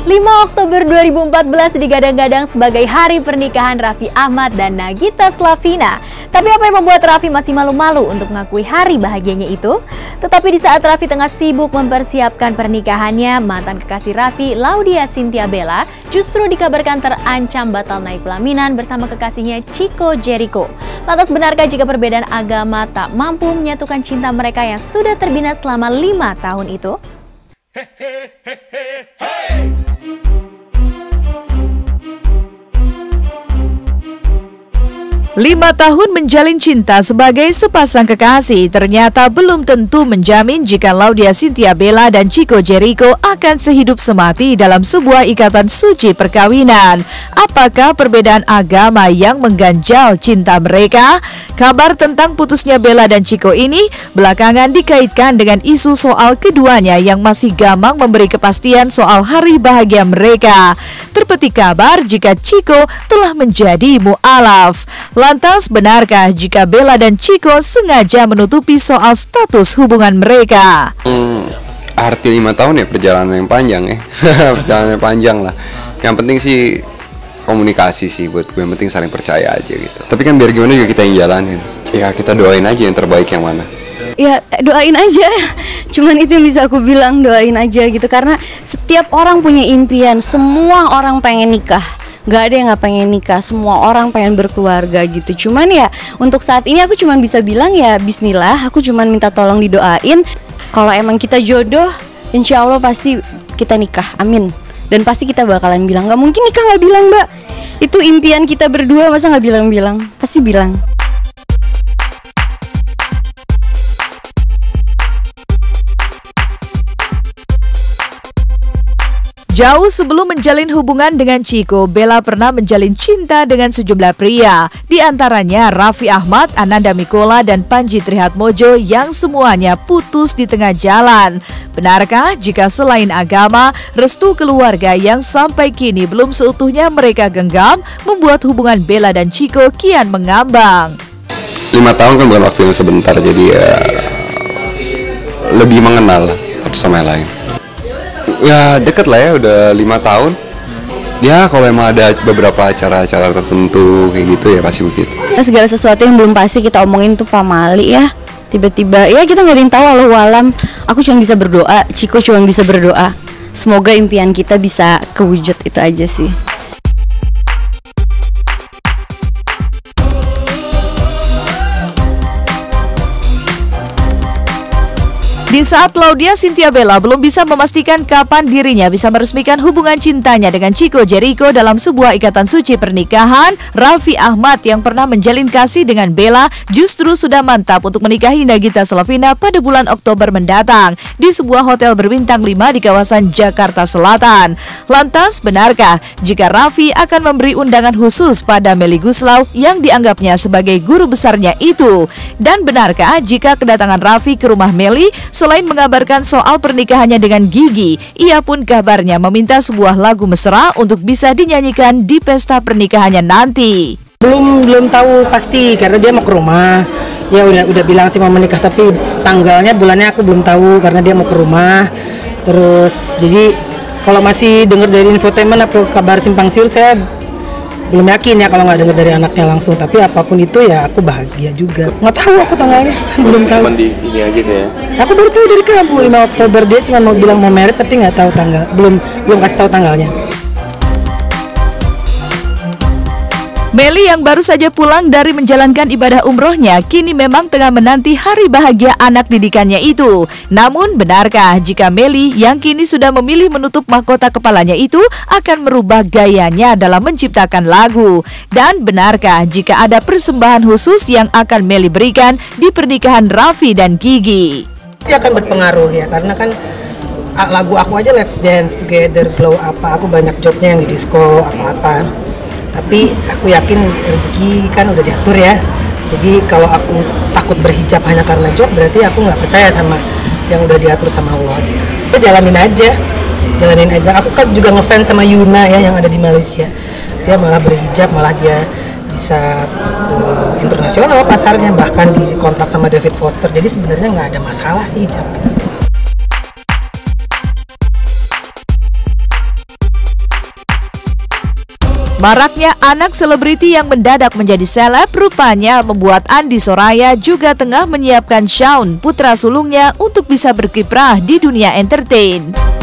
5 Oktober 2014 digadang-gadang sebagai hari pernikahan Raffi Ahmad dan Nagita Slavina. Tapi apa yang membuat Raffi masih malu-malu untuk mengakui hari bahagianya itu? Tetapi di saat Raffi tengah sibuk mempersiapkan pernikahannya, mantan kekasih Raffi, Laudya Chintya Bella, justru dikabarkan terancam batal naik pelaminan bersama kekasihnya Chico Jericho. Lantas benarkah jika perbedaan agama tak mampu menyatukan cinta mereka yang sudah terbina selama 5 tahun itu? 5 tahun menjalin cinta sebagai sepasang kekasih ternyata belum tentu menjamin jika Laudya Chintya Bella dan Chico Jericho akan sehidup semati dalam sebuah ikatan suci perkawinan. Apakah perbedaan agama yang mengganjal cinta mereka? Kabar tentang putusnya Bella dan Chico ini belakangan dikaitkan dengan isu soal keduanya yang masih gamang memberi kepastian soal hari bahagia mereka. Terpetik kabar jika Chico telah menjadi mu'alaf. Lantas benarkah jika Bella dan Chico sengaja menutupi soal status hubungan mereka? Arti 5 tahun ya perjalanan yang panjang ya. Perjalanan yang panjang lah. Yang penting sih komunikasi sih buat gue, yang penting saling percaya aja gitu. Tapi kan biar gimana juga kita yang jalanin. Ya kita doain aja yang terbaik yang mana. Ya doain aja, cuman itu yang bisa aku bilang, doain aja gitu. Karena setiap orang punya impian, semua orang pengen nikah. Gak ada yang gak pengen nikah, semua orang pengen berkeluarga gitu. Cuman ya untuk saat ini aku cuman bisa bilang ya bismillah, aku cuman minta tolong didoain. Kalau emang kita jodoh, insya Allah pasti kita nikah, amin. Dan pasti kita bakalan bilang, gak mungkin nikah gak bilang mbak. Itu impian kita berdua, masa gak bilang-bilang, pasti bilang. Jauh sebelum menjalin hubungan dengan Chico, Bella pernah menjalin cinta dengan sejumlah pria. Di antaranya Raffi Ahmad, Ananda Mikola, dan Panji Trihatmojo yang semuanya putus di tengah jalan. Benarkah jika selain agama, restu keluarga yang sampai kini belum seutuhnya mereka genggam, membuat hubungan Bella dan Chico kian mengambang? 5 tahun kan bukan waktu yang sebentar, jadi ya lebih mengenal satu sama yang lain. Ya deket lah ya, udah 5 tahun. Ya kalau emang ada beberapa acara-acara tertentu kayak gitu ya pasti begitu. Nah, segala sesuatu yang belum pasti kita omongin tuh pamali ya. Tiba-tiba ya kita nggak ada yang tahu, Allahu alam. Aku cuma bisa berdoa, Chico cuma bisa berdoa. Semoga impian kita bisa kewujud, itu aja sih. Di saat Laudya Chintya Bella belum bisa memastikan kapan dirinya bisa meresmikan hubungan cintanya dengan Chico Jericho dalam sebuah ikatan suci pernikahan, Raffi Ahmad yang pernah menjalin kasih dengan Bella justru sudah mantap untuk menikahi Nagita Slavina pada bulan Oktober mendatang di sebuah hotel berbintang 5 di kawasan Jakarta Selatan. Lantas benarkah jika Raffi akan memberi undangan khusus pada Melly Goeslaw yang dianggapnya sebagai guru besarnya itu? Dan benarkah jika kedatangan Raffi ke rumah Melly, selain mengabarkan soal pernikahannya dengan Gigi, ia pun kabarnya meminta sebuah lagu mesra untuk bisa dinyanyikan di pesta pernikahannya nanti. Belum tahu pasti karena dia mau ke rumah. Ya udah bilang sih mau menikah, tapi tanggalnya, bulannya aku belum tahu karena dia mau ke rumah. Terus jadi kalau masih dengar dari infotainment atau kabar simpang siur, saya belum yakin ya kalau nggak dengar dari anaknya langsung. Tapi apapun itu ya aku bahagia juga. Nggak tahu aku tanggalnya, belum tahu. Cuman di ini aja ya. Aku baru tahu dari kamu 5 Oktober, dia cuma mau bilang mau merit tapi nggak tahu tanggal, belum kasih tahu tanggalnya. Melly yang baru saja pulang dari menjalankan ibadah umrohnya kini memang tengah menanti hari bahagia anak didikannya itu. Namun benarkah jika Melly yang kini sudah memilih menutup mahkota kepalanya itu akan merubah gayanya dalam menciptakan lagu? Dan benarkah jika ada persembahan khusus yang akan Melly berikan di pernikahan Raffi dan Gigi? Itu akan berpengaruh ya, karena kan lagu aku aja Let's Dance Together, Glow apa, aku banyak jobnya yang di disco apa-apa. Tapi aku yakin rezeki kan udah diatur ya. Jadi kalau aku takut berhijab hanya karena job, berarti aku nggak percaya sama yang udah diatur sama Allah gitu. Jalanin aja. Aku kan juga ngefans sama Yuna ya yang ada di Malaysia. Dia malah berhijab, malah dia bisa internasional pasarnya, bahkan dikontrak sama David Foster. Jadi sebenarnya nggak ada masalah sih hijab. Maraknya anak selebriti yang mendadak menjadi seleb rupanya membuat Andi Soraya juga tengah menyiapkan Shaun, putra sulungnya, untuk bisa berkiprah di dunia entertain.